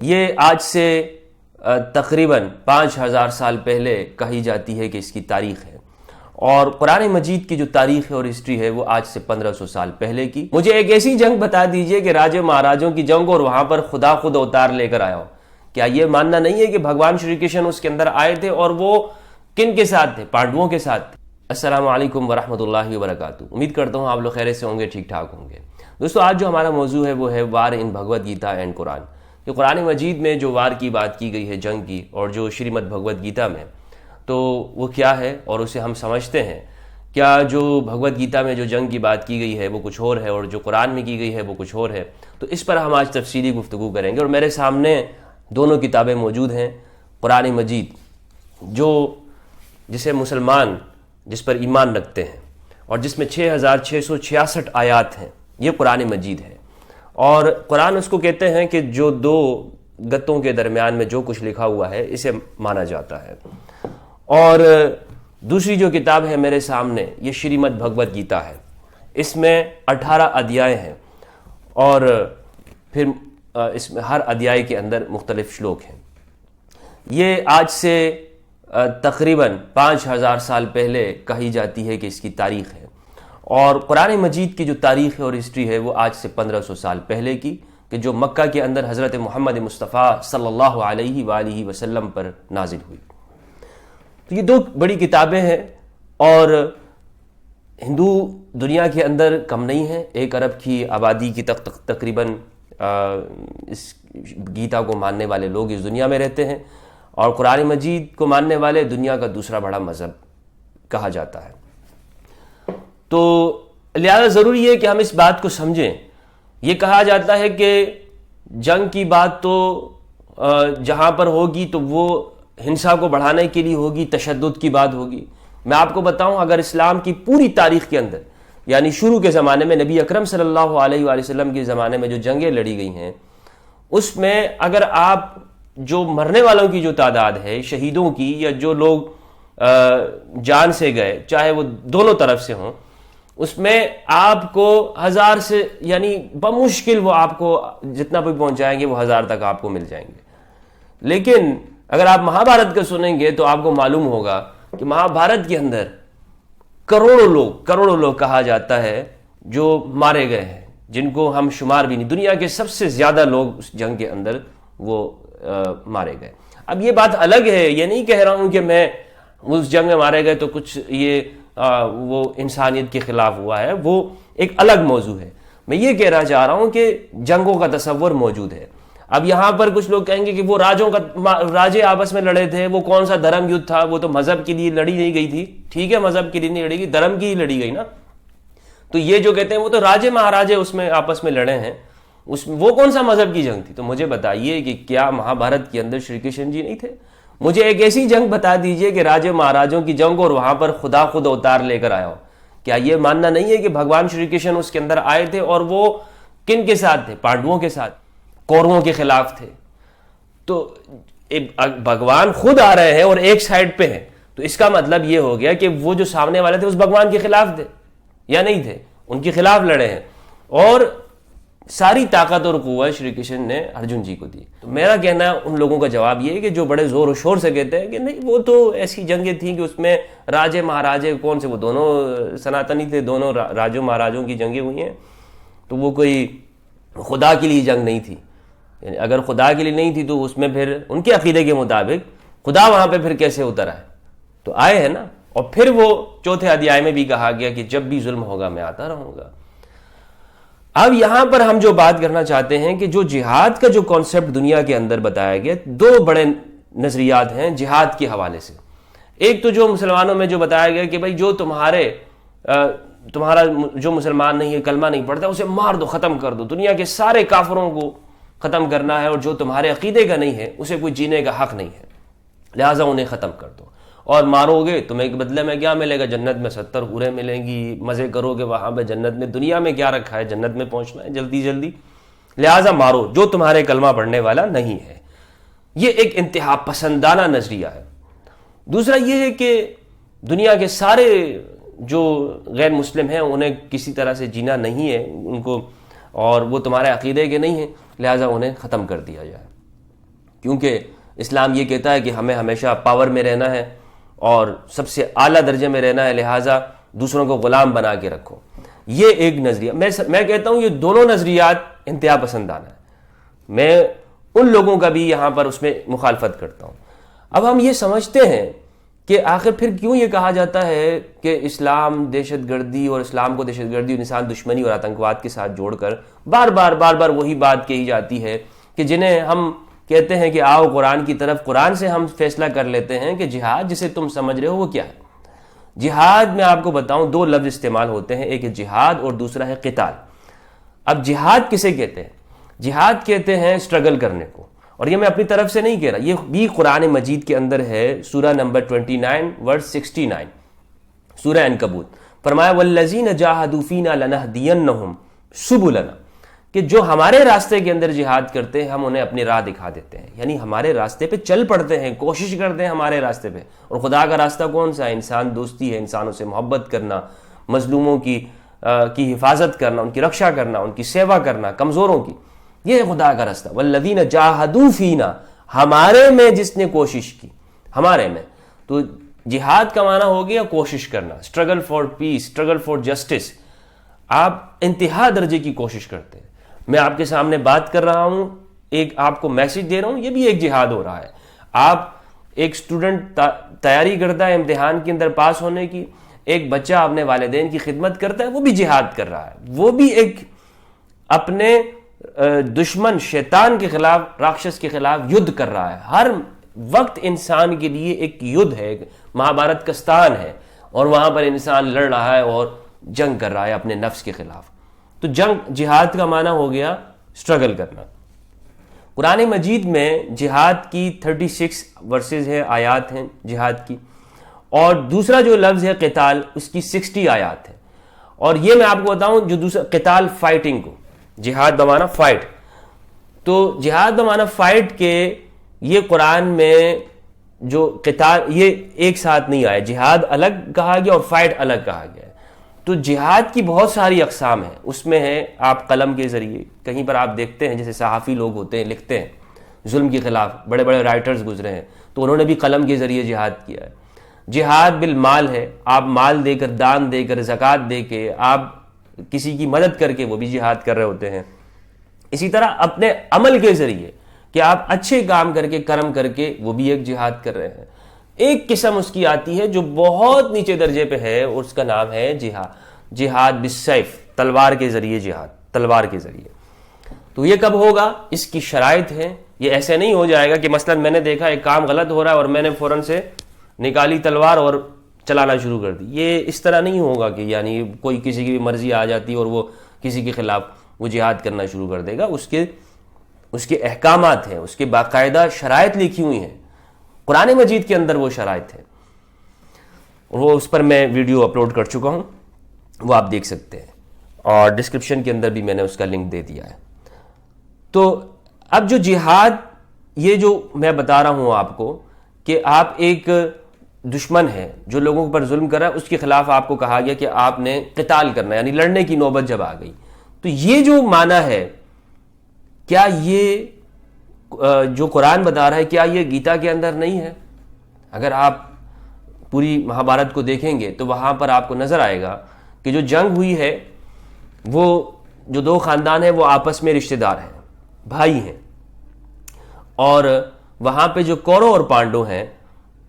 یہ آج سے تقریباً 5000 سال پہلے کہی جاتی ہے کہ اس کی تاریخ ہے، اور قرآن مجید کی جو تاریخ ہے اور ہسٹری ہے وہ آج سے 1500 سال پہلے کی۔ مجھے ایک ایسی جنگ بتا دیجئے کہ راجے مہاراجوں کی جنگ اور وہاں پر خدا خود اوتار لے کر آیا ہو۔ کیا یہ ماننا نہیں ہے کہ بھگوان شری کرشن اس کے اندر آئے تھے، اور وہ کن کے ساتھ تھے؟ پانڈووں کے ساتھ تھے۔ السلام علیکم ورحمۃ اللہ وبرکاتہ۔ امید کرتا ہوں آپ لوگ خیریت سے ہوں گے، ٹھیک ٹھاک ہوں گے۔ دوستو، آج جو ہمارا موضوع ہے وہ ہے وار ان بھگوت گیتا اینڈ قرآن۔ کہ قرآن مجید میں جو وار کی بات کی گئی ہے، جنگ کی، اور جو شریمد بھگوت گیتا میں، تو وہ کیا ہے اور اسے ہم سمجھتے ہیں کیا؟ جو بھگوت گیتا میں جو جنگ کی بات کی گئی ہے وہ کچھ اور ہے، اور جو قرآن میں کی گئی ہے وہ کچھ اور ہے۔ تو اس پر ہم آج تفصیلی گفتگو کریں گے، اور میرے سامنے دونوں کتابیں موجود ہیں۔ قرآن مجید جسے مسلمان جس پر ایمان رکھتے ہیں، اور جس میں 6666 آیات ہیں، یہ قرآن مجید ہے۔ اور قرآن اس کو کہتے ہیں کہ جو دو گتوں کے درمیان میں جو کچھ لکھا ہوا ہے اسے مانا جاتا ہے۔ اور دوسری جو کتاب ہے میرے سامنے، یہ شریمد بھگوت گیتا ہے۔ اس میں 18 ادھیائے ہیں، اور پھر اس میں ہر ادھیائے کے اندر مختلف شلوک ہیں۔ یہ آج سے تقریباً 5000 سال پہلے کہی جاتی ہے کہ اس کی تاریخ ہے، اور قرآن مجید کی جو تاریخ ہے اور ہسٹری ہے وہ آج سے 1500 سال پہلے کی، کہ جو مکہ کے اندر حضرت محمد مصطفیٰ صلی اللہ علیہ وآلہ وسلم پر نازل ہوئی۔ تو یہ دو بڑی کتابیں ہیں، اور ہندو دنیا کے اندر کم نہیں ہیں۔ 1 ارب کی آبادی کی تقریباً اس گیتا کو ماننے والے لوگ اس دنیا میں رہتے ہیں، اور قرآن مجید کو ماننے والے دنیا کا دوسرا بڑا مذہب کہا جاتا ہے۔ تو لہذا ضروری ہے کہ ہم اس بات کو سمجھیں۔ یہ کہا جاتا ہے کہ جنگ کی بات تو جہاں پر ہوگی تو وہ ہنسا کو بڑھانے کے لیے ہوگی، تشدد کی بات ہوگی۔ میں آپ کو بتاؤں، اگر اسلام کی پوری تاریخ کے اندر، یعنی شروع کے زمانے میں نبی اکرم صلی اللہ علیہ وآلہ وسلم کے زمانے میں جو جنگیں لڑی گئی ہیں، اس میں اگر آپ جو مرنے والوں کی جو تعداد ہے، شہیدوں کی، یا جو لوگ جان سے گئے، چاہے وہ دونوں طرف سے ہوں، اس میں آپ کو 1000 سے، یعنی بمشکل وہ آپ کو جتنا بھی پہنچائیں گے وہ 1000 تک آپ کو مل جائیں گے۔ لیکن اگر آپ مہابھارت کا سنیں گے تو آپ کو معلوم ہوگا کہ مہابھارت کے اندر کروڑوں لوگ کہا جاتا ہے جو مارے گئے ہیں، جن کو ہم شمار بھی نہیں۔ دنیا کے سب سے زیادہ لوگ اس جنگ کے اندر وہ مارے گئے۔ اب یہ بات الگ ہے، یہ نہیں کہہ رہا ہوں کہ میں اس جنگ میں مارے گئے تو کچھ یہ وہ انسانیت کے خلاف ہوا ہے، وہ ایک الگ موضوع ہے۔ میں یہ کہہ رہا چاہ رہا ہوں کہ جنگوں کا تصور موجود ہے۔ اب یہاں پر کچھ لوگ کہیں گے کہ وہ راجے آپس میں لڑے تھے، وہ کون سا دھرم یدھ تھا، وہ تو مذہب کے لیے لڑی نہیں گئی تھی۔ ٹھیک ہے، مذہب کے لیے نہیں لڑی گئی، دھرم کی ہی لڑی گئی نا۔ تو یہ جو کہتے ہیں وہ تو راجے مہاراجے اس میں آپس میں لڑے ہیں، وہ کون سا مذہب کی جنگ تھی؟ تو مجھے بتائیے کہ کیا مہابھارت کے اندر شری کرشن جی نہیں تھے؟ مجھے ایک ایسی جنگ بتا دیجئے کہ راجے مہاراجوں کی جنگ اور وہاں پر خدا خود اوتار لے کر آیا ہو۔ کیا یہ ماننا نہیں ہے کہ بھگوان شری کرشن اس کے اندر آئے تھے، اور وہ کن کے ساتھ تھے؟ پانڈووں کے ساتھ، کوروں کے خلاف تھے۔ تو بھگوان خود آ رہے ہیں اور ایک سائڈ پہ ہیں، تو اس کا مطلب یہ ہو گیا کہ وہ جو سامنے والے تھے اس بھگوان کے خلاف تھے یا نہیں تھے؟ ان کے خلاف لڑے ہیں، اور ساری طاقت اور قوت شری کرشن نے ارجن جی کو دی۔ تو میرا کہنا ہے ان لوگوں کا جواب یہ ہے کہ جو بڑے زور و شور سے کہتے ہیں کہ نہیں، وہ تو ایسی جنگیں تھیں کہ اس میں راجے مہاراجے کون سے، وہ دونوں سناتنی تھے، دونوں راجوں مہاراجوں کی جنگیں ہوئی ہیں، تو وہ کوئی خدا کے لیے جنگ نہیں تھی۔ یعنی اگر خدا کے لیے نہیں تھی تو اس میں پھر ان کے عقیدے کے مطابق خدا وہاں پہ پھر کیسے اتر آئے؟ تو آئے ہیں نا۔ اور پھر وہ 4 ادھیائے میں بھی کہا گیا کہ جب بھی ظلم ہوگا میں آتا رہوں گا۔ اب یہاں پر ہم جو بات کرنا چاہتے ہیں کہ جو جہاد کا جو کانسیپٹ دنیا کے اندر بتایا گیا، 2 بڑے نظریات ہیں جہاد کے حوالے سے۔ ایک تو جو مسلمانوں میں جو بتایا گیا کہ بھائی جو تمہارا جو مسلمان نہیں ہے، کلمہ نہیں پڑھتا، اسے مار دو، ختم کر دو، دنیا کے سارے کافروں کو ختم کرنا ہے، اور جو تمہارے عقیدے کا نہیں ہے اسے کوئی جینے کا حق نہیں ہے، لہٰذا انہیں ختم کر دو۔ اور مارو گے تمہیں بدلے میں کیا ملے گا؟ جنت میں 70 حوریں ملیں گی، مزے کرو گے وہاں پہ جنت میں۔ دنیا میں کیا رکھا ہے؟ جنت میں پہنچنا ہے جلدی جلدی، لہٰذا مارو جو تمہارے کلمہ پڑھنے والا نہیں ہے۔ یہ ایک انتہا پسندانہ نظریہ ہے۔ دوسرا یہ ہے کہ دنیا کے سارے جو غیر مسلم ہیں انہیں کسی طرح سے جینا نہیں ہے ان کو، اور وہ تمہارے عقیدے کے نہیں ہیں، لہٰذا انہیں ختم کر دیا جائے۔ کیونکہ اسلام یہ کہتا ہے کہ ہمیں ہمیشہ پاور میں رہنا ہے اور سب سے اعلیٰ درجے میں رہنا ہے، لہٰذا دوسروں کو غلام بنا کے رکھو. یہ ایک نظریہ، میں کہتا ہوں یہ دونوں نظریات انتہا پسندانہ ہیں. میں ان لوگوں کا بھی یہاں پر اس میں مخالفت کرتا ہوں. اب ہم یہ سمجھتے ہیں کہ آخر پھر کیوں یہ کہا جاتا ہے کہ اسلام دہشت گردی، اور اسلام کو دہشت گردی اور انسان دشمنی اور آتنکواد کے ساتھ جوڑ کر بار بار وہی بات کہی جاتی ہے کہ جنہیں ہم کہتے ہیں کہ آؤ قرآن کی طرف، قرآن سے ہم فیصلہ کر لیتے ہیں کہ جہاد جسے تم سمجھ رہے ہو وہ کیا ہے. جہاد میں آپ کو بتاؤں دو لفظ استعمال ہوتے ہیں، ایک ہے جہاد اور دوسرا ہے قتال. اب جہاد کسے کہتے ہیں؟ جہاد کہتے ہیں اسٹرگل کرنے کو، اور یہ میں اپنی طرف سے نہیں کہہ رہا، یہ بھی قرآن مجید کے اندر ہے. سورہ نمبر 29 ورس 69 سورہ عنکبوت، فرمایا والذین جاہدوا فینا لنہدینہم سبلنا، کہ جو ہمارے راستے کے اندر جہاد کرتے ہیں ہم انہیں اپنی راہ دکھا دیتے ہیں. یعنی ہمارے راستے پہ چل پڑتے ہیں، کوشش کرتے ہیں ہمارے راستے پہ. اور خدا کا راستہ کون سا ہے؟ انسان دوستی ہے، انسانوں سے محبت کرنا، مظلوموں کی حفاظت کرنا، ان کی رکشا کرنا، ان کی سیوا کرنا، کمزوروں کی. یہ ہے خدا کا راستہ. والذین جاہدوا فینا، ہمارے میں جس نے کوشش کی، ہمارے میں. تو جہاد کا معنی ہو گیا کوشش کرنا، struggle for peace, struggle for justice. آپ انتہا درجے کی کوشش کرتے ہیں. میں آپ کے سامنے بات کر رہا ہوں، ایک آپ کو میسج دے رہا ہوں، یہ بھی ایک جہاد ہو رہا ہے. آپ ایک اسٹوڈنٹ تیاری کرتا ہے امتحان کے اندر پاس ہونے کی، ایک بچہ اپنے والدین کی خدمت کرتا ہے، وہ بھی جہاد کر رہا ہے. وہ بھی ایک اپنے دشمن شیطان کے خلاف، راکشس کے خلاف یدھ کر رہا ہے. ہر وقت انسان کے لیے ایک یدھ ہے، ایک مہابھارت کا ستان ہے، اور وہاں پر انسان لڑ رہا ہے اور جنگ کر رہا ہے اپنے نفس کے خلاف. تو جہاد کا معنی ہو گیا اسٹرگل کرنا. قرآن مجید میں جہاد کی 36 ورسز ہیں، آیات ہیں جہاد کی، اور دوسرا جو لفظ ہے قتال، اس کی 60 آیات ہیں. اور یہ میں آپ کو بتاؤں جو دوسرا قتال، فائٹنگ کو، جہاد بمانا فائٹ. تو جہاد بمانا فائٹ کے یہ قرآن میں جو قتال، یہ ایک ساتھ نہیں آیا. جہاد الگ کہا گیا اور فائٹ الگ کہا گیا. تو جہاد کی بہت ساری اقسام ہیں. اس میں ہے آپ قلم کے ذریعے، کہیں پر آپ دیکھتے ہیں جیسے صحافی لوگ ہوتے ہیں لکھتے ہیں ظلم کے خلاف، بڑے بڑے رائٹرز گزرے ہیں تو انہوں نے بھی قلم کے ذریعے جہاد کیا ہے. جہاد بالمال ہے، آپ مال دے کر، دان دے کر، زکوٰۃ دے کے، آپ کسی کی مدد کر کے وہ بھی جہاد کر رہے ہوتے ہیں. اسی طرح اپنے عمل کے ذریعے کہ آپ اچھے کام کر کے، کرم کر کے، وہ بھی ایک جہاد کر رہے ہیں. ایک قسم اس کی آتی ہے جو بہت نیچے درجے پہ ہے، اور اس کا نام ہے جہاد بالسیف، تلوار کے ذریعے جہاد، تلوار کے ذریعے. تو یہ کب ہوگا؟ اس کی شرائط ہے. یہ ایسے نہیں ہو جائے گا کہ مثلا میں نے دیکھا ایک کام غلط ہو رہا ہے اور میں نے فوراً سے نکالی تلوار اور چلانا شروع کر دی. یہ اس طرح نہیں ہوگا کہ یعنی کوئی کسی کی مرضی آ جاتی اور وہ کسی کے خلاف وہ جہاد کرنا شروع کر دے گا. اس کے احکامات ہیں، اس کے باقاعدہ شرائط لکھی ہوئی ہیں. قرآن مجید کے اندر وہ شرائط ہیں، وہ اس پر میں ویڈیو اپلوڈ کر چکا ہوں، وہ آپ دیکھ سکتے ہیں، اور ڈسکرپشن کے اندر بھی میں نے اس کا لنک دے دیا ہے. تو اب جو جہاد، یہ جو میں بتا رہا ہوں آپ کو کہ آپ ایک دشمن ہے جو لوگوں پر ظلم کر رہا ہے، اس کے خلاف آپ کو کہا گیا کہ آپ نے قتال کرنا ہے، یعنی لڑنے کی نوبت جب آ گئی. تو یہ جو معنی ہے، کیا یہ جو قرآن بتا رہا ہے کیا یہ گیتا کے اندر نہیں ہے؟ اگر آپ پوری مہابھارت کو دیکھیں گے تو وہاں پر آپ کو نظر آئے گا کہ جو جنگ ہوئی ہے، وہ جو دو خاندان ہیں وہ آپس میں رشتہ دار ہیں، بھائی ہیں. اور وہاں پہ جو کورو اور پانڈو ہیں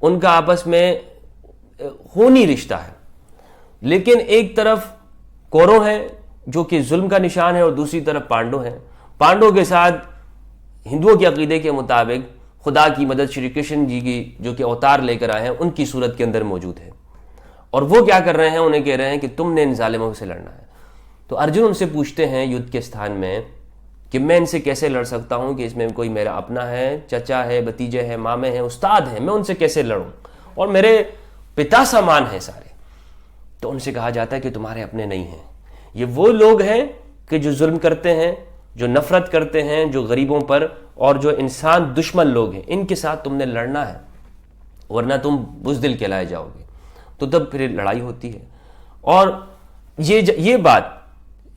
ان کا آپس میں خونی رشتہ ہے. لیکن ایک طرف کورو ہیں جو کہ ظلم کا نشان ہے، اور دوسری طرف پانڈو ہیں. پانڈو کے ساتھ ہندوؤں کے عقیدے کے مطابق خدا کی مدد شری کرشن جی کی جو کہ اوتار لے کر آئے ہیں ان کی صورت کے اندر موجود ہے. اور وہ کیا کر رہے ہیں؟ انہیں کہہ رہے ہیں کہ تم نے ان ظالموں سے لڑنا ہے. تو ارجن ان سے پوچھتے ہیں یدھ کے استھان میں کہ میں ان سے کیسے لڑ سکتا ہوں کہ اس میں کوئی میرا اپنا ہے، چچا ہے، بھتیجے ہیں، مامے ہیں، استاد ہیں، میں ان سے کیسے لڑوں، اور میرے پتا سامان ہیں سارے. تو ان سے کہا جاتا ہے کہ تمہارے اپنے نہیں ہیں. یہ وہ لوگ ہیں کہ جو ظلم کرتے ہیں، جو نفرت کرتے ہیں، جو غریبوں پر، اور جو انسان دشمن لوگ ہیں، ان کے ساتھ تم نے لڑنا ہے، ورنہ تم بزدل کہلائے جاؤ گے. تو تب پھر لڑائی ہوتی ہے. اور یہ بات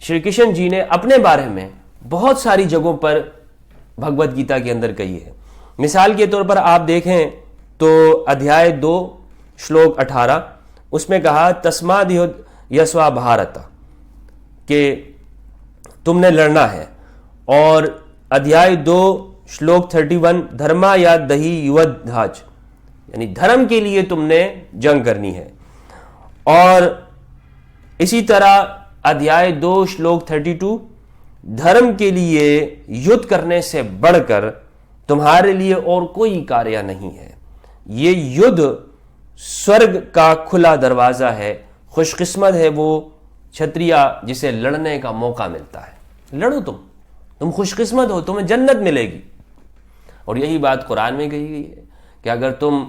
شری کرشن جی نے اپنے بارے میں بہت ساری جگہوں پر بھگوت گیتا کے اندر کہی ہے. مثال کے طور پر آپ دیکھیں تو ادھیائے 2 شلوک 18 اس میں کہا تسماد یسوا بھارتا کہ تم نے لڑنا ہے، اور ادھیائے 2 شلوک 31 دھرما یا دہی یود دھاج، یعنی دھرم کے لیے تم نے جنگ کرنی ہے. اور اسی طرح ادھیائے 2 شلوک 32 دھرم کے لیے یدھ کرنے سے بڑھ کر تمہارے لیے اور کوئی کاریہ نہیں ہے. یہ یدھ سورگ کا کھلا دروازہ ہے، خوش قسمت ہے وہ چھتریا جسے لڑنے کا موقع ملتا ہے. لڑو تم خوش قسمت ہو، تمہیں جنت ملے گی. اور یہی بات قرآن میں کہی گئی ہے کہ اگر تم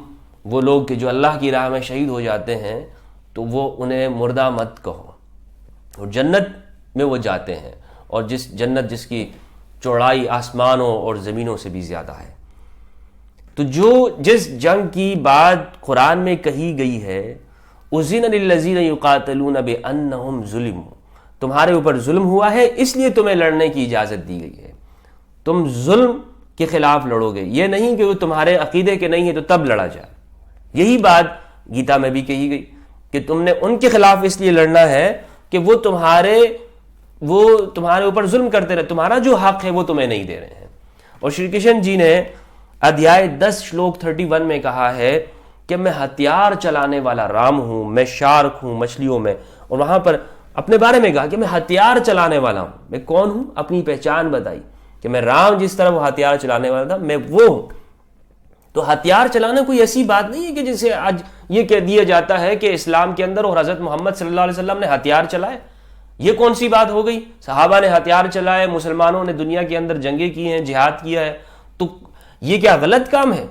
وہ لوگ کہ جو اللہ کی راہ میں شہید ہو جاتے ہیں تو وہ انہیں مردہ مت کہو، اور جنت میں وہ جاتے ہیں، اور جس کی چوڑائی آسمانوں اور زمینوں سے بھی زیادہ ہے. تو جس جنگ کی بات قرآن میں کہی گئی ہے، اذن للذین یقاتلون بانہم ظلموا، تمہارے اوپر ظلم ہوا ہے اس لیے تمہیں لڑنے کی اجازت دی گئی ہے. تم ظلم کے خلاف لڑو گے، یہ نہیں کہ وہ تمہارے عقیدے کے نہیں ہے تو تب لڑا جائے. یہی بات گیتا میں بھی کہی گئی کہ تم نے ان کے خلاف اس لیے لڑنا ہے کہ وہ تمہارے اوپر ظلم کرتے رہے، تمہارا جو حق ہے وہ تمہیں نہیں دے رہے ہیں. اور شری کرشن جی نے ادھیائے 10 شلوک 31 میں کہا ہے کہ میں ہتھیار چلانے والا رام ہوں، میں شارک ہوں مچھلیوں میں. اور وہاں پر اپنے بارے میں کہا کہ میں ہتھیار چلانے والا ہوں. میں کون ہوں؟ اپنی پہچان بتائی کہ میں رام جس طرح وہ ہتھیار چلانے والا تھا میں وہ ہوں. تو ہتھیار چلانا کوئی ایسی بات نہیں ہے کہ جسے آج یہ کہہ دیا جاتا ہے کہ اسلام کے اندر اور حضرت محمد صلی اللہ علیہ وسلم نے ہتھیار چلائے. یہ کون سی بات ہو گئی؟ صحابہ نے ہتھیار چلائے، مسلمانوں نے دنیا کے اندر جنگیں کی ہیں، جہاد کیا ہے. تو یہ کیا غلط کام ہے؟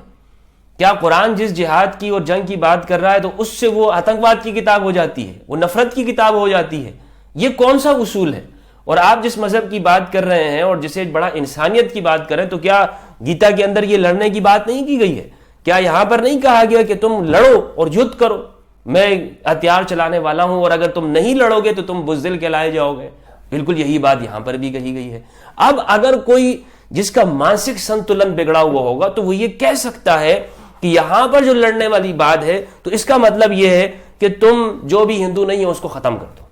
کیا قرآن جس جہاد کی اور جنگ کی بات کر رہا ہے تو اس سے وہ آتنکواد کی کتاب ہو جاتی ہے، وہ نفرت کی کتاب ہو جاتی ہے؟ یہ کون سا اصول ہے؟ اور آپ جس مذہب کی بات کر رہے ہیں اور جسے بڑا انسانیت کی بات کر رہے ہیں، تو کیا گیتا کے اندر یہ لڑنے کی بات نہیں کی گئی ہے؟ کیا یہاں پر نہیں کہا گیا کہ تم لڑو اور یدھ کرو، میں ہتھیار چلانے والا ہوں اور اگر تم نہیں لڑو گے تو تم بزدل کہلائے جاؤ گے؟ بالکل یہی بات یہاں پر بھی کہی گئی ہے. اب اگر کوئی جس کا مانسک سنتولن بگڑا ہوا ہوگا تو وہ یہ کہہ سکتا ہے کہ یہاں پر جو لڑنے والی بات ہے تو اس کا مطلب یہ ہے کہ تم جو بھی ہندو نہیں ہو اس کو ختم کر دو،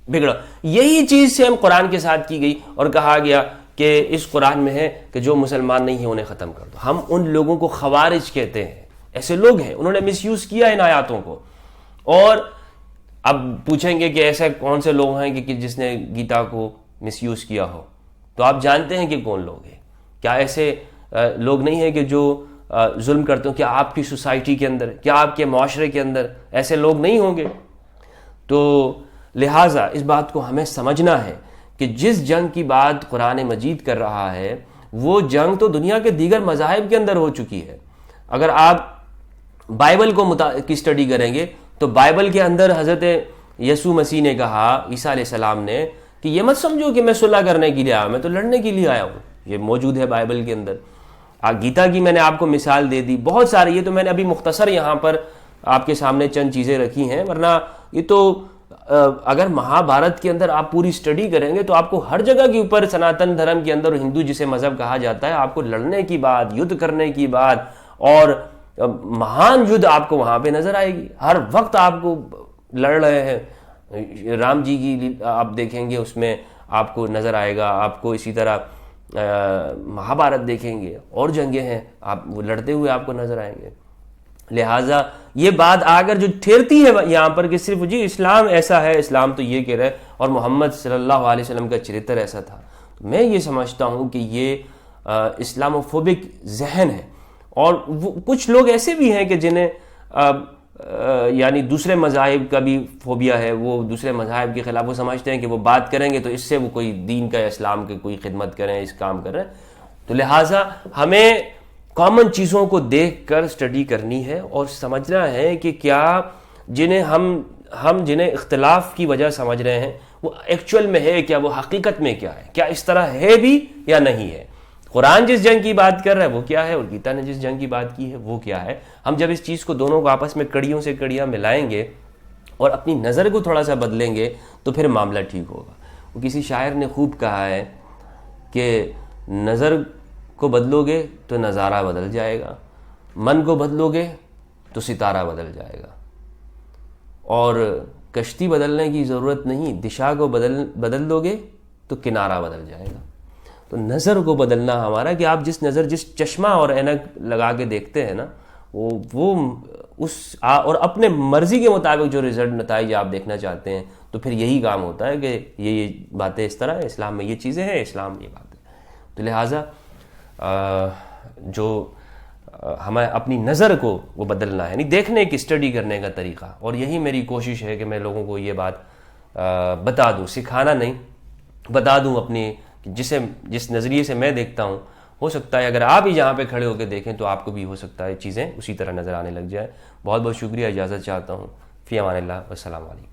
بگڑا. یہی چیز سے ہم قرآن کے ساتھ کی گئی اور کہا گیا کہ اس قرآن میں ہے کہ جو مسلمان نہیں ہیں انہیں ختم کر دو. ہم ان لوگوں کو خوارج کہتے ہیں. ایسے لوگ ہیں، انہوں نے مس یوز کیا ان آیاتوں کو. اور اب پوچھیں گے کہ ایسے کون سے لوگ ہیں کہ جس نے گیتا کو مس یوز کیا ہو؟ تو آپ جانتے ہیں کہ کون لوگ ہیں. کیا ایسے لوگ نہیں ہیں کہ جو ظلم کرتے ہوں؟ کیا آپ کی سوسائٹی کے اندر، کیا آپ کے معاشرے کے اندر ایسے لوگ نہیں ہوں گے؟ تو لہٰذا اس بات کو ہمیں سمجھنا ہے کہ جس جنگ کی بات قرآن مجید کر رہا ہے وہ جنگ تو دنیا کے دیگر مذاہب کے اندر ہو چکی ہے. اگر آپ بائبل کی اسٹڈی کریں گے تو بائبل کے اندر حضرت یسوع مسیح نے کہا، عیسیٰ علیہ السلام نے، کہ یہ مت سمجھو کہ میں صلح کرنے کے لیے آیا ہوں، میں تو لڑنے کے لیے آیا ہوں. یہ موجود ہے بائبل کے اندر. گیتا کی میں نے آپ کو مثال دے دی، بہت ساری. یہ تو میں نے ابھی مختصر یہاں پر آپ کے سامنے چند چیزیں رکھی ہیں، ورنہ یہ تو اگر مہا بھارت کے اندر آپ پوری اسٹڈی کریں گے تو آپ کو ہر جگہ کے اوپر سناتن دھرم کے اندر ہندو جسے مذہب کہا جاتا ہے، آپ کو لڑنے کی بات، یدھ کرنے کی بات اور مہان یدھ آپ کو وہاں پہ نظر آئے گی. ہر وقت آپ کو لڑ رہے ہیں. رام جی کی آپ دیکھیں گے اس میں آپ کو نظر آئے گا. آپ کو اسی طرح مہا بھارت دیکھیں گے اور جنگیں ہیں، آپ وہ لڑتے ہوئے آپ کو نظر آئیں گے. لہٰذا یہ بات اگر جو ٹھہرتی ہے یہاں پر کہ صرف جی اسلام ایسا ہے، اسلام تو یہ کہہ رہا ہے اور محمد صلی اللہ علیہ وسلم کا چرتر ایسا تھا، میں یہ سمجھتا ہوں کہ یہ اسلاموفوبک ذہن ہے. اور کچھ لوگ ایسے بھی ہیں کہ جنہیں یعنی دوسرے مذاہب کا بھی فوبیا ہے، وہ دوسرے مذاہب کے خلاف وہ سمجھتے ہیں کہ وہ بات کریں گے تو اس سے وہ کوئی دین کا اسلام کی کوئی خدمت کریں، اس کام کریں. تو لہٰذا ہمیں کامن چیزوں کو دیکھ کر اسٹڈی کرنی ہے اور سمجھنا ہے کہ کیا جنہیں اختلاف کی وجہ سمجھ رہے ہیں وہ ایکچول میں ہے کیا، وہ حقیقت میں کیا ہے، کیا اس طرح ہے بھی یا نہیں ہے. قرآن جس جنگ کی بات کر رہا ہے وہ کیا ہے اور گیتا نے جس جنگ کی بات کی ہے وہ کیا ہے. ہم جب اس چیز کو دونوں کو آپس میں کڑیوں سے کڑیاں ملائیں گے اور اپنی نظر کو تھوڑا سا بدلیں گے تو پھر معاملہ ٹھیک ہوگا. وہ کسی شاعر نے خوب کہا ہے کہ نظر کو بدلو گے تو نظارہ بدل جائے گا، من کو بدلو گے تو ستارہ بدل جائے گا، اور کشتی بدلنے کی ضرورت نہیں، دشا کو بدل دو گے تو کنارہ بدل جائے گا۔ تو نظر کو بدلنا ہمارا، کہ آپ جس چشمہ اور اینک لگا کے دیکھتے ہیں نا، وہ اس اور اپنے مرضی کے مطابق جو رزلٹ نتائج آپ دیکھنا چاہتے ہیں، تو پھر یہی کام ہوتا ہے کہ یہ باتیں اس طرح ہے، اسلام میں یہ چیزیں ہیں، اسلام یہ بات ہے۔ تو لہٰذا جو ہمیں اپنی نظر کو وہ بدلنا ہے، یعنی دیکھنے کی، اسٹڈی کرنے کا طریقہ، اور یہی میری کوشش ہے کہ میں لوگوں کو یہ بات بتا دوں، سکھانا نہیں، بتا دوں اپنی، جس نظریے سے میں دیکھتا ہوں، ہو سکتا ہے اگر آپ ہی جہاں پہ کھڑے ہو کے دیکھیں تو آپ کو بھی ہو سکتا ہے چیزیں اسی طرح نظر آنے لگ جائے۔ بہت بہت شکریہ، اجازت چاہتا ہوں، فی امان اللہ، والسلام علیکم۔